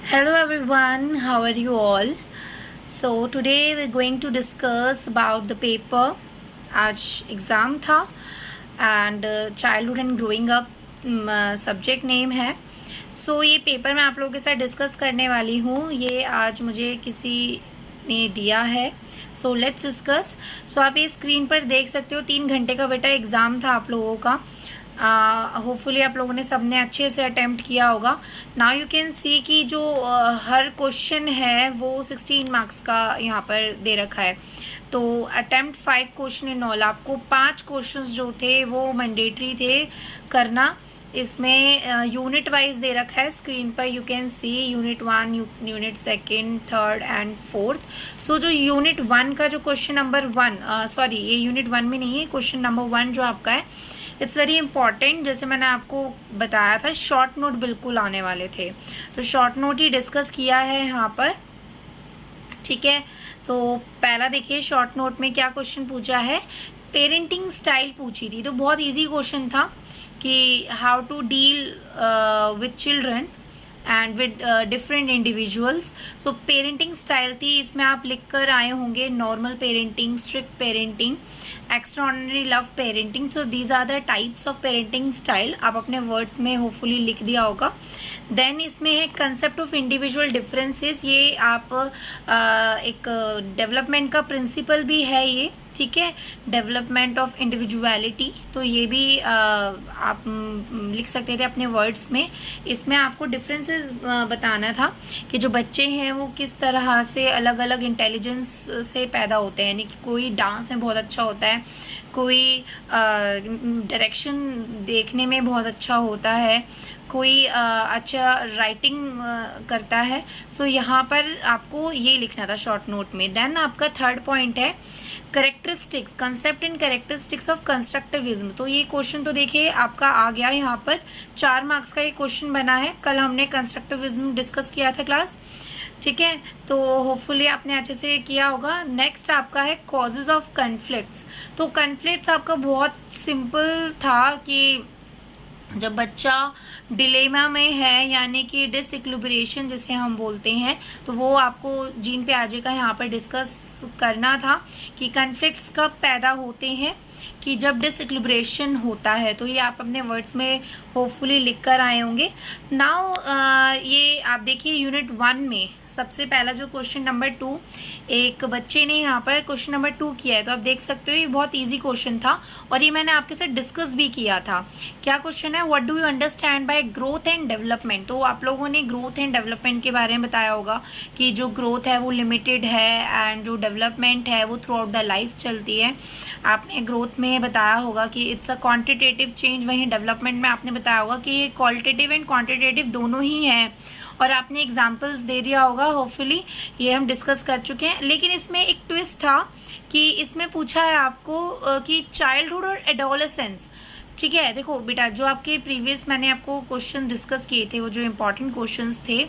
Hello everyone, how are you all? So today we're going to discuss about the paper. आज exam था and childhood and growing up subject name है. सो ये paper मैं आप लोगों के साथ डिस्कस करने वाली हूँ. ये आज मुझे किसी ने दिया है. So let's discuss. सो आप ये स्क्रीन पर देख सकते हो 3 घंटे का बेटा एग्ज़ाम था आप लोगों का. होपफुली आप लोगों ने सबने अच्छे से अटैम्प्ट किया होगा. नाउ यू कैन सी कि जो हर क्वेश्चन है वो 16 मार्क्स का यहाँ पर दे रखा है. तो अटैम्प्ट 5 क्वेश्चन इन ऑल. आपको 5 क्वेश्चंस जो थे वो मैंडेटरी थे करना. इसमें यूनिट वाइज दे रखा है स्क्रीन पर. You can see unit 1, unit 2, 3 and 4. सो जो यूनिट 1 का जो क्वेश्चन नंबर 1, सॉरी ये यूनिट 1 में नहीं है, क्वेश्चन नंबर 1 जो आपका है इट्स वेरी इंपॉर्टेंट. जैसे मैंने आपको बताया था शॉर्ट नोट बिल्कुल आने वाले थे, तो शॉर्ट नोट ही डिस्कस किया है यहाँ पर. ठीक है, तो पहला देखिए शॉर्ट नोट में क्या क्वेश्चन पूछा है. पेरेंटिंग स्टाइल पूछी थी, तो बहुत इजी क्वेश्चन था कि how to deal with children and with different individuals. So parenting style थी. इसमें आप लिख कर आए होंगे normal parenting, strict parenting, extraordinary love parenting. So these are the types of parenting style. आप अपने वर्ड्स में होपफुली लिख दिया होगा. देन इसमें है कंसेप्ट ऑफ इंडिविजुअल डिफरेंसेस. ये आप एक डेवलपमेंट का प्रिंसिपल भी है ये. ठीक है, डेवलपमेंट ऑफ इंडिविजुअलिटी, तो ये भी आप लिख सकते थे अपने वर्ड्स में. इसमें आपको डिफरेंसेस बताना था कि जो बच्चे हैं वो किस तरह से अलग अलग इंटेलिजेंस से पैदा होते हैं. यानी कि कोई डांस में बहुत अच्छा होता है, कोई डायरेक्शन देखने में बहुत अच्छा होता है, कोई अच्छा राइटिंग करता है. सो यहाँ पर आपको ये लिखना था शॉर्ट नोट में. देन आपका थर्ड पॉइंट है characteristics, concept and characteristics of constructivism. तो ये क्वेश्चन तो देखिए आपका आ गया यहाँ पर. 4 मार्क्स का ये क्वेश्चन बना है. कल हमने कंस्ट्रक्टिविज्म डिस्कस किया था क्लास. ठीक है, तो होपफुली आपने अच्छे से किया होगा. नेक्स्ट आपका है कॉजेज ऑफ कन्फ्लिक्ट्स. तो कन्फ्लिक्ट्स आपका बहुत सिंपल था कि जब बच्चा डिलेमा में है, यानी कि डिसइक्विलिब्रिएशन जिसे हम बोलते हैं, तो वो आपको जीन पियाजे का यहाँ पर डिस्कस करना था कि कन्फ्लिक्ट्स कब पैदा होते हैं, कि जब डिसइक्विलिब्रिएशन होता है. तो ये आप अपने वर्ड्स में होपफुली लिख कर आए होंगे. नाउ ये आप देखिए यूनिट 1 में सबसे पहला जो क्वेश्चन नंबर 2, एक बच्चे ने यहाँ पर क्वेश्चन नंबर 2 किया है. तो आप देख सकते हो ये बहुत ईजी क्वेश्चन था और ये मैंने आपके साथ डिस्कस भी किया था. क्या क्वेश्चन है, what do you understand by growth and development. तो आप लोगों ने ग्रोथ एंड डेवलपमेंट के बारे में बताया होगा कि जो ग्रोथ है वो लिमिटेड है एंड जो डेवलपमेंट है वो थ्रू आउट द लाइफ चलती है. आपने ग्रोथ में बताया होगा कि इट्स अ क्वांटिटेटिव चेंज, वहीं डेवलपमेंट में आपने बताया होगा कि ये क्वालिटेटिव एंड क्वांटिटेटिव दोनों ही हैं. और आपने एग्जाम्पल्स दे दिया होगा होपफुली, ये हम डिस्कस कर चुके हैं. लेकिन इसमें एक ट्विस्ट था कि इसमें पूछा है आपको कि चाइल्डहुड और एडोलेसेंस. ठीक है, देखो बेटा जो आपके प्रीवियस मैंने आपको क्वेश्चन डिस्कस किए थे वो जो इंपॉर्टेंट क्वेश्चंस थे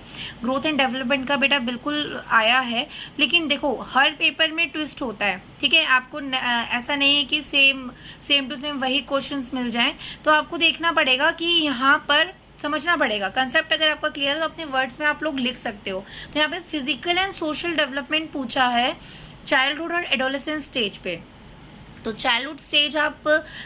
ग्रोथ एंड डेवलपमेंट का बेटा बिल्कुल आया है. लेकिन देखो हर पेपर में ट्विस्ट होता है. ठीक है, आपको ऐसा नहीं है कि सेम टू सेम वही क्वेश्चंस मिल जाएं. तो आपको देखना पड़ेगा कि यहाँ पर समझना पड़ेगा कंसेप्ट. अगर आपका क्लियर है तो अपने वर्ड्स में आप लोग लिख सकते हो. तो यहाँ पे फिजिकल एंड सोशल डेवलपमेंट पूछा है चाइल्डहुड और एडोलेसेंस स्टेज पे. तो चाइल्डहुड स्टेज आप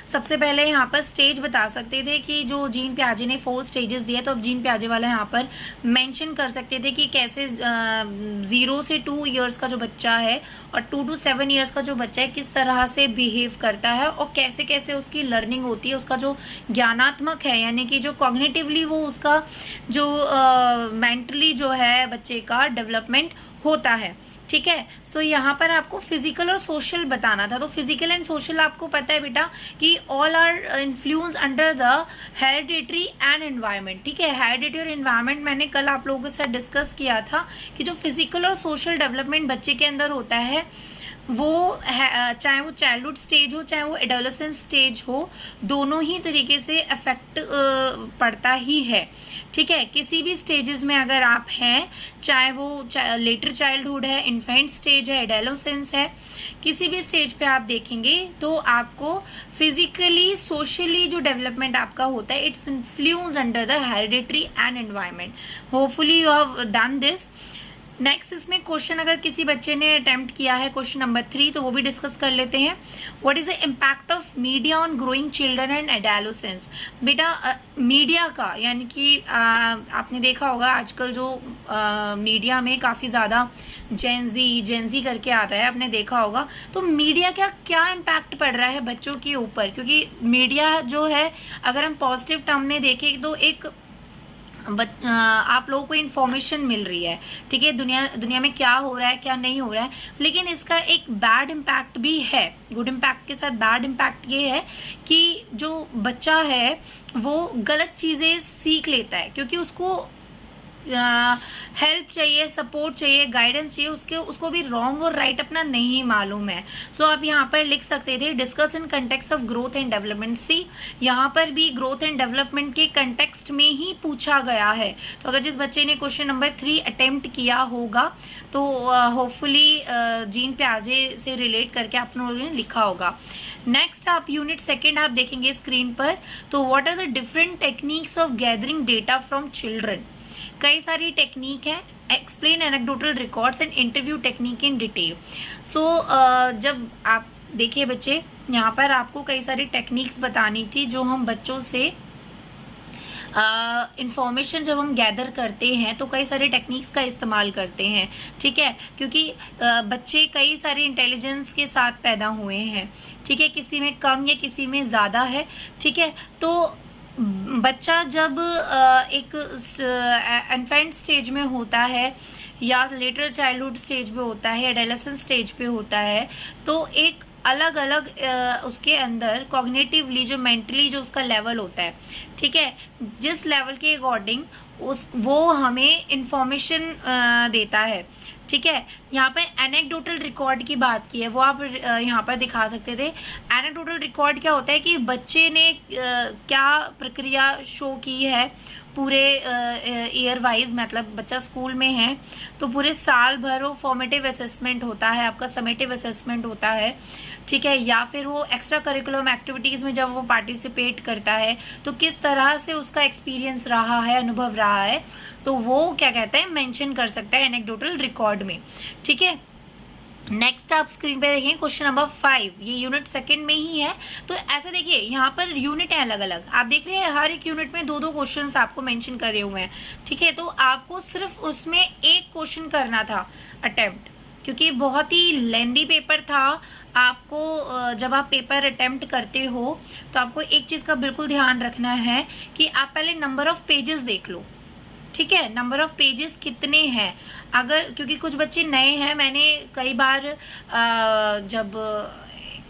सबसे पहले यहाँ पर स्टेज बता सकते थे कि जो जीन पियाजे ने 4 स्टेजेस दिए, तो अब जीन पियाजे वाला यहाँ पर मेंशन कर सकते थे कि कैसे 0 से 2 इयर्स का जो बच्चा है और 2 to 7 इयर्स का जो बच्चा है किस तरह से बिहेव करता है और कैसे कैसे उसकी लर्निंग होती है, उसका जो ज्ञानात्मक है यानी कि जो कॉग्निटिवली वो उसका जो मेंटली जो है बच्चे का डेवलपमेंट होता है. ठीक है, सो यहाँ पर आपको फिजिकल और सोशल बताना था. तो फिजिकल एंड सोशल आपको पता है बेटा कि all are influence under the hereditary and environment. ठीक है, हेरिडिटरी और एनवायरनमेंट मैंने कल आप लोगों के साथ डिस्कस किया था कि जो फिजिकल और सोशल डेवलपमेंट बच्चे के अंदर होता है वो है, चाहे वो चाइल्डहुड स्टेज हो चाहे वो एडोलेसेंस स्टेज हो, दोनों ही तरीके से अफेक्ट पड़ता ही है। ठीक है, किसी भी स्टेजेस में अगर आप हैं, चाहे वो लेटर चाइल्डहुड है, इन्फेंट स्टेज है, एडोलेसेंस है, किसी भी स्टेज पे आप देखेंगे तो आपको फिजिकली सोशली जो डेवलपमेंट आपका होता है, its influence under the hereditary and environment. Hopefully you have done this. Next इसमें क्वेश्चन अगर किसी बच्चे ने अटेम्प्ट किया है, क्वेश्चन नंबर 3, तो वो भी डिस्कस कर लेते हैं। What is the impact of media on growing children and adolescence. बेटा मीडिया का, यानी कि आपने देखा होगा आजकल जो मीडिया में काफ़ी ज़्यादा जेंजी करके आ रहा है, आपने देखा होगा। तो मीडिया का क्या इम्पैक्ट पड़ रहा है बच्चों के ऊपर, क्योंकि मीडिया जो है अगर हम पॉजिटिव टर्म में देखें तो एक आप लोगों को इन्फॉर्मेशन मिल रही है। ठीक है, दुनिया में क्या हो रहा है क्या नहीं हो रहा है, लेकिन इसका एक बैड इम्पैक्ट भी है। गुड इम्पैक्ट के साथ बैड इम्पैक्ट ये है कि जो बच्चा है वो गलत चीज़ें सीख लेता है, क्योंकि उसको हेल्प चाहिए, सपोर्ट चाहिए, गाइडेंस चाहिए, उसको भी रॉन्ग और राइट अपना नहीं मालूम है। सो आप यहाँ पर लिख सकते थे discuss in context of growth and development. See यहाँ पर भी ग्रोथ एंड डेवलपमेंट के कंटेक्स्ट में ही पूछा गया है। तो अगर जिस बच्चे ने क्वेश्चन नंबर 3 अटेम्प्ट किया होगा तो होपफुली जीन प्याजे से रिलेट करके आप लोगों ने लिखा होगा। नेक्स्ट आप यूनिट 2 आप देखेंगे स्क्रीन पर, तो what are the different techniques of gathering data from children. कई सारी टेक्निक है, explain anecdotal records and interview technique in detail. So जब आप देखिए बच्चे, यहाँ पर आपको कई सारी टेक्निक्स बतानी थी जो हम बच्चों से इंफॉर्मेशन जब हम गैदर करते हैं तो कई सारे टेक्निक्स का इस्तेमाल करते हैं। ठीक है, क्योंकि बच्चे कई सारे इंटेलिजेंस के साथ पैदा हुए हैं। ठीक है, किसी में कम या किसी में ज़्यादा है। ठीक है, तो बच्चा जब एक इन्फेंट स्टेज में होता है या लेटर चाइल्डहुड स्टेज पे होता है, एडोलेसेंस स्टेज पे होता है, तो एक अलग अलग उसके अंदर कॉग्निटिवली जो मेंटली जो उसका लेवल होता है, ठीक है, जिस लेवल के अकॉर्डिंग वो हमें इंफॉर्मेशन देता है। ठीक है, यहाँ पे एनेक्डोटल रिकॉर्ड की बात की है, वो आप यहाँ पर दिखा सकते थे। एनेक्डोटल रिकॉर्ड क्या होता है कि बच्चे ने क्या प्रक्रिया शो की है पूरे ईयर वाइज, मतलब बच्चा स्कूल में है तो पूरे साल भर वो फॉर्मेटिव असेसमेंट होता है, आपका समेटिव असेसमेंट होता है। ठीक है, या फिर वो एक्स्ट्रा करिकुलम एक्टिविटीज़ में जब वो पार्टिसिपेट करता है तो किस तरह से उसका एक्सपीरियंस रहा है, अनुभव रहा है, तो वो क्या कहते हैं मेंशन कर सकता है एनेक्डोटल रिकॉर्ड में। ठीक है, नेक्स्ट आप स्क्रीन पे देखें क्वेश्चन नंबर 5, ये यूनिट 2 में ही है। तो ऐसे देखिए यहाँ पर यूनिट है अलग अलग, आप देख रहे हैं हर एक यूनिट में 2-2 क्वेश्चंस आपको मेंशन करे हुए हैं। ठीक है, तो आपको सिर्फ उसमें एक क्वेश्चन करना था अटेम्प्ट, क्योंकि बहुत ही लेंदी पेपर था। आपको जब आप पेपर अटेम्प्ट करते हो तो आपको एक चीज़ का बिल्कुल ध्यान रखना है कि आप पहले नंबर ऑफ़ पेजेस देख लो। ठीक है, नंबर ऑफ़ पेजेस कितने हैं, अगर क्योंकि कुछ बच्चे नए हैं, मैंने कई बार जब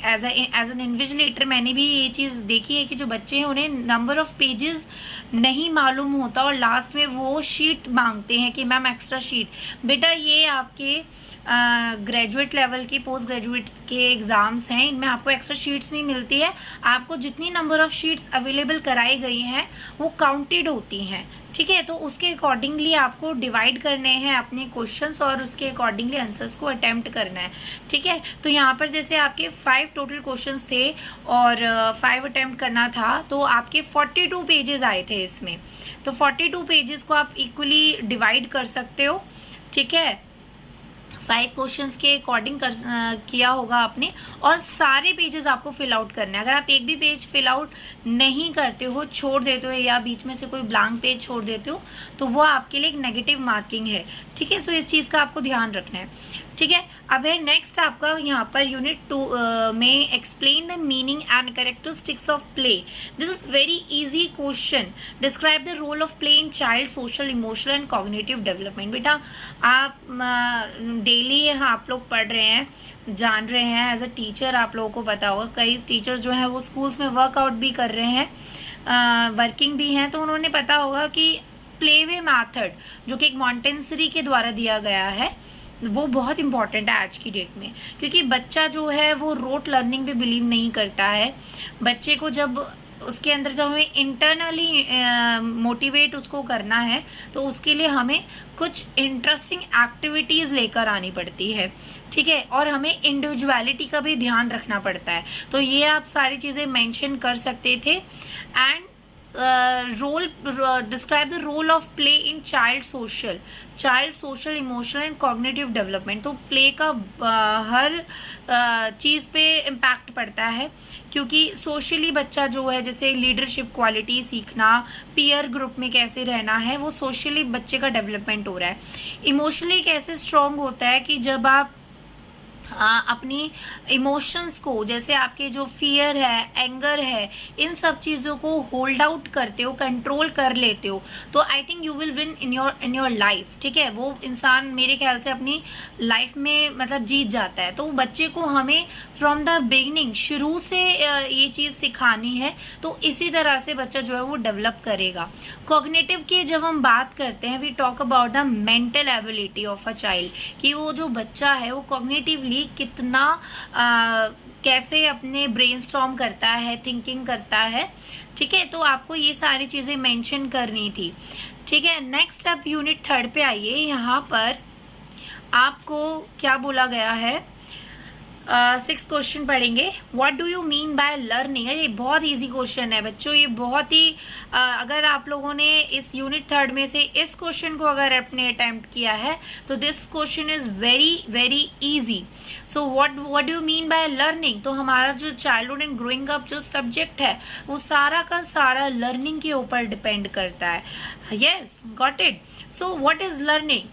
एज एन इन्विजिलेटर मैंने भी ये चीज़ देखी है कि जो बच्चे हैं उन्हें नंबर ऑफ़ पेजेस नहीं मालूम होता और लास्ट में वो शीट मांगते हैं कि मैम एक्स्ट्रा शीट। बेटा ये आपके ग्रेजुएट लेवल के, पोस्ट ग्रेजुएट के एग्ज़ाम्स हैं, इनमें आपको एक्स्ट्रा शीट्स नहीं मिलती है। आपको जितनी नंबर ऑफ़ शीट्स अवेलेबल कराई गई हैं वो काउंटेड होती हैं। ठीक है, तो उसके अकॉर्डिंगली आपको डिवाइड करने हैं अपने क्वेश्चंस और उसके अकॉर्डिंगली आंसर्स को अटेम्प्ट करना है। ठीक है, तो यहाँ पर जैसे आपके 5 टोटल क्वेश्चंस थे और 5 अटेम्प्ट करना था, तो आपके 42 पेजेस आए थे इसमें। तो 42 पेजेस को आप इक्वली डिवाइड कर सकते हो। ठीक है, 5 क्वेश्चंस के अकॉर्डिंग किया होगा आपने, और सारे पेजेस आपको फिल आउट करने हैं। अगर आप एक भी पेज फिल आउट नहीं करते हो, छोड़ देते हो या बीच में से कोई ब्लैंक पेज छोड़ देते हो, तो वो आपके लिए एक नेगेटिव मार्किंग है। ठीक है, सो इस चीज़ का आपको ध्यान रखना है। ठीक है, अब है नेक्स्ट आपका यहाँ पर यूनिट 2 में explain the meaning and characteristics of play. This is very easy question. Describe the role of play in child social, emotional and cognitive development. बेटा आप डेली आप लोग पढ़ रहे हैं, जान रहे हैं, एज अ टीचर आप लोगों को पता होगा, कई टीचर्स जो हैं वो स्कूल्स में वर्कआउट भी कर रहे हैं, वर्किंग भी हैं, तो उन्होंने पता होगा कि प्लेवे मैथड जो कि एक मॉन्टेसरी के द्वारा दिया गया है, वो बहुत इम्पॉर्टेंट है आज की डेट में, क्योंकि बच्चा जो है वो रोट लर्निंग पे बिलीव नहीं करता है। बच्चे को जब उसके अंदर जब हमें इंटरनली मोटिवेट उसको करना है, तो उसके लिए हमें कुछ इंटरेस्टिंग एक्टिविटीज़ लेकर आनी पड़ती है, ठीक है, और हमें इंडिविजुअलिटी का भी ध्यान रखना पड़ता है। तो ये आप सारी चीज़ें मेंशन कर सकते थे। And role, describe the role of play in child social emotional and cognitive development. तो प्ले का हर चीज़ पे इम्पैक्ट पड़ता है, क्योंकि सोशली बच्चा जो है, जैसे लीडरशिप क्वालिटी सीखना, पीयर ग्रुप में कैसे रहना है, वो सोशली बच्चे का डेवलपमेंट हो रहा है। इमोशनली कैसे स्ट्रॉन्ग होता है कि जब आप अपनी इमोशंस को, जैसे आपके जो फियर है, एंगर है, इन सब चीज़ों को होल्ड आउट करते हो, कंट्रोल कर लेते हो, तो I think you will win in your life, ठीक है। वो इंसान मेरे ख्याल से अपनी लाइफ में मतलब जीत जाता है। तो बच्चे को हमें फ्रॉम द बिगनिंग, शुरू से ये चीज़ सिखानी है, तो इसी तरह से बच्चा जो है वो डेवलप करेगा। कॉग्निटिव की जब हम बात करते हैं, we talk about the mental ability of a child, कि वो जो बच्चा है वो कॉग्निटिवली कितना कैसे अपने ब्रेनस्टॉर्म करता है, थिंकिंग करता है, ठीक है। तो आपको ये सारी चीज़ें मेंशन करनी थी, ठीक है। नेक्स्ट आप यूनिट 3 पे आइए। यहाँ पर आपको क्या बोला गया है, 6 क्वेश्चन पढ़ेंगे। What do you mean by learning. अरे बहुत इजी क्वेश्चन है बच्चों, ये बहुत ही अगर आप लोगों ने इस यूनिट 3 में से इस क्वेश्चन को अगर आपने अटेम्प्ट किया है, तो this question is very very easy. So what do you mean by learning. तो हमारा जो चाइल्डहुड एंड ग्रोइंग अप जो सब्जेक्ट है, वो सारा का सारा लर्निंग के ऊपर डिपेंड करता है। Yes, got it. So what is learning.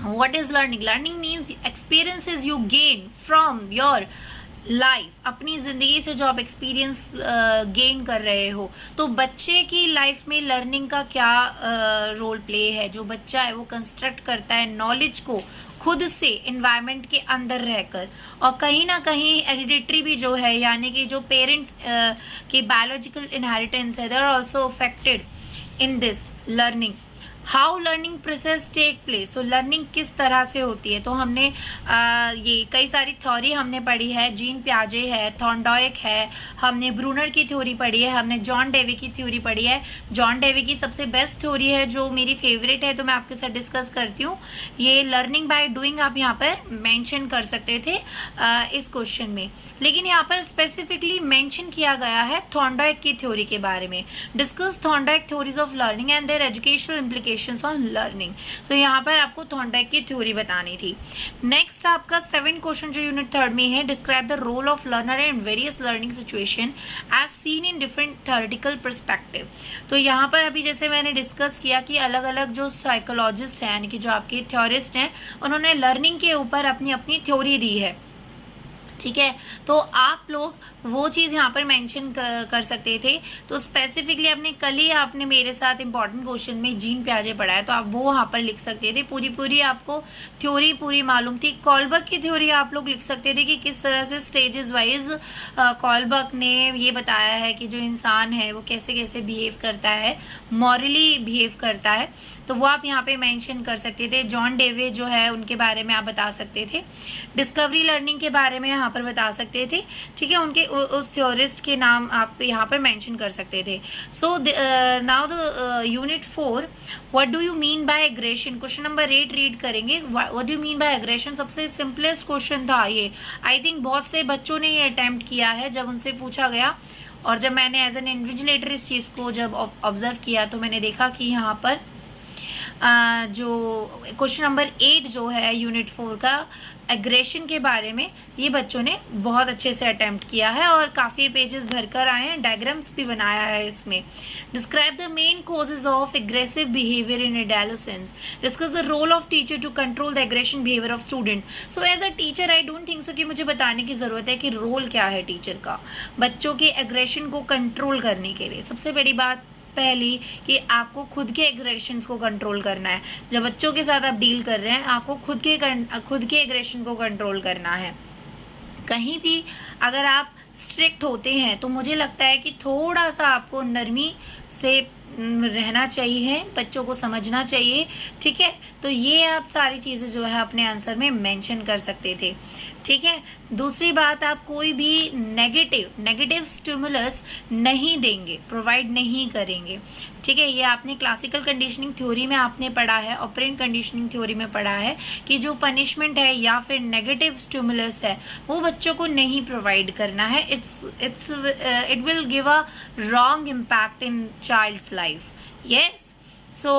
What is learning? Learning means experiences you gain from your life. अपनी ज़िंदगी से जो आप एक्सपीरियंस गेन कर रहे हो, तो बच्चे की लाइफ में लर्निंग का क्या रोल प्ले है। जो बच्चा है वो कंस्ट्रक्ट करता है नॉलेज को खुद से, इन्वायरमेंट के अंदर रहकर, और कहीं ना कहीं हेरिडिटरी भी जो है, यानी कि जो पेरेंट्स के बायोलॉजिकल इनहेरिटेंस है, they are also affected in this learning. How learning process take place. तो लर्निंग किस तरह से होती है, तो हमने ये कई सारी थ्योरी हमने पढ़ी है। जीन पियाजे है, थॉर्नडाइक है, हमने ब्रूनर की थ्योरी पढ़ी है, हमने जॉन डेवी की थ्योरी पढ़ी है। जॉन डेवी की सबसे बेस्ट थ्योरी है, जो मेरी फेवरेट है, तो मैं आपके साथ डिस्कस करती हूँ। ये लर्निंग बाय डूइंग आप यहाँ पर मेंशन कर सकते थे इस क्वेश्चन में, लेकिन यहाँ पर स्पेसिफिकली मेंशन किया गया है थॉर्नडाइक की थ्योरी के बारे में। Discuss Thorndike theories of learning and their educational implication on learning. So यहाँ पर आपको थॉर्नडाइक की थ्योरी बतानी थी। नेक्स्ट आपका 7 क्वेश्चन जो यूनिट 3 में है, describe the role of learner in various learning situation as seen in different theoretical perspective. तो यहाँ पर अभी जैसे मैंने डिस्कस किया कि अलग अलग जो साइकोलॉजिस्ट हैं, यानी कि जो आपके थ्योरिस्ट हैं, उन्होंने लर्निंग के ऊपर अपनी अपनी थ्योरी दी है, ठीक है। तो आप लोग वो चीज़ यहाँ पर मेंशन कर सकते थे। तो स्पेसिफिकली आपने कल ही आपने मेरे साथ इंपॉर्टेंट क्वेश्चन में जीन पियाजे पढ़ा है, तो आप वो वहाँ पर लिख सकते थे। पूरी आपको थ्योरी पूरी मालूम थी। कॉलबर्ग की थ्योरी आप लोग लिख सकते थे कि किस तरह से स्टेजेस वाइज कॉलबर्ग ने ये बताया है कि जो इंसान है वो कैसे कैसे बिहेव करता है, मॉरली बिहेव करता है, तो वो आप यहाँ पे मेंशन कर सकते थे। जॉन डेवे जो है उनके बारे में आप बता सकते थे। डिस्कवरी लर्निंग के बारे में यहाँ पर बता सकते थे, ठीक है। उनके उस थ्योरिस्ट के नाम आप यहाँ पर मेंशन कर सकते थे। So now the unit 4, what do you mean by aggression. Question number 8 read करेंगे। What do you mean by aggression, सबसे सिंपलेस्ट क्वेश्चन था ये। आई थिंक बहुत से बच्चों ने ये अटेम्प्ट किया है जब उनसे पूछा गया, और जब मैंने एज एन इन्विजिलेटर इस चीज़ को जब ऑब्जर्व किया, तो मैंने देखा कि यहाँ पर जो क्वेश्चन नंबर 8 जो है यूनिट 4 का, एग्रेशन के बारे में, ये बच्चों ने बहुत अच्छे से अटेम्प्ट किया है और काफ़ी पेजेस भरकर आए हैं, डायग्राम्स भी बनाया है इसमें। Describe the main causes of aggressive behaviour in adolescence. Discuss the role of teacher to control the aggression behaviour of student. So as a teacher I don't think so कि मुझे बताने की ज़रूरत है कि रोल क्या है टीचर का बच्चों के एग्रेशन को कंट्रोल करने के लिए। सबसे बड़ी बात पहली कि आपको खुद के एग्रेशंस को कंट्रोल करना है। जब बच्चों के साथ आप डील कर रहे हैं, आपको खुद के एग्रेशन को कंट्रोल करना है। कहीं भी अगर आप स्ट्रिक्ट होते हैं, तो मुझे लगता है कि थोड़ा सा आपको नरमी से रहना चाहिए, बच्चों को समझना चाहिए, ठीक है। तो ये आप सारी चीज़ें जो है अपने आंसर में मेंशन कर सकते थे, ठीक है। दूसरी बात, आप कोई भी नेगेटिव स्टिमुलस नहीं देंगे, प्रोवाइड नहीं करेंगे, ठीक है। ये आपने क्लासिकल कंडीशनिंग थ्योरी में आपने पढ़ा है, ऑपरेंट कंडीशनिंग थ्योरी में पढ़ा है कि जो पनिशमेंट है या फिर नेगेटिव स्टिमुलस है वो बच्चों को नहीं प्रोवाइड करना है। It will give a wrong impact in child's life. Yes, so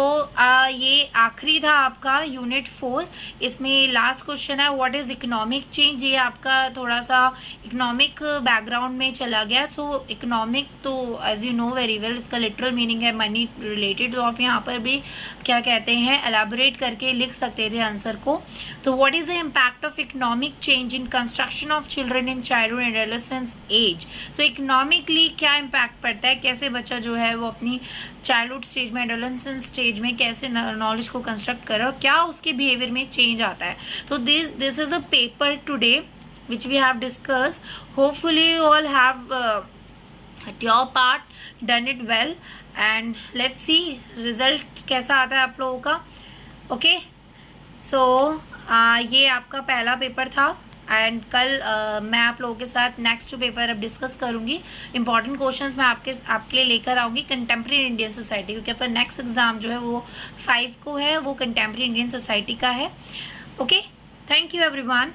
ये आखिरी था आपका यूनिट 4। इसमें लास्ट क्वेश्चन है व्हाट इज़ इकोनॉमिक चेंज। ये आपका थोड़ा सा इकोनॉमिक बैकग्राउंड में चला गया। सो इकोनॉमिक तो as you know very well इसका लिटरल मीनिंग है मनी रिलेटेड। तो आप यहाँ पर भी क्या कहते हैं एलैबोरेट करके लिख सकते थे आंसर को। तो what is the impact of economic change in construction of children in childhood and adolescence age. So economically क्या इम्पैक्ट पड़ता है, कैसे बच्चा जो है वो अपनी चाइल्डहुड स्टेज में, एडोलेसेंस स्टेज में कैसे नॉलेज को कंस्ट्रक्ट करे और क्या उसके बिहेवियर में चेंज आता है। तो this is the paper today which we have discuss. Hopefully you all have at your part done it well and let's see result कैसा आता है आप लोगों का। ओके, सो ये आपका पहला पेपर था एंड कल मैं आप लोगों के साथ नेक्स्ट पेपर अब डिस्कस करूंगी। इंपॉर्टेंट क्वेश्चंस मैं आपके लिए लेकर आऊँगी कंटेम्प्रेरी इंडियन सोसाइटी, क्योंकि अपना नेक्स्ट एग्जाम जो है वो 5 को है, वो कंटेम्प्रेरी इंडियन सोसाइटी का है। Okay, thank you everyone.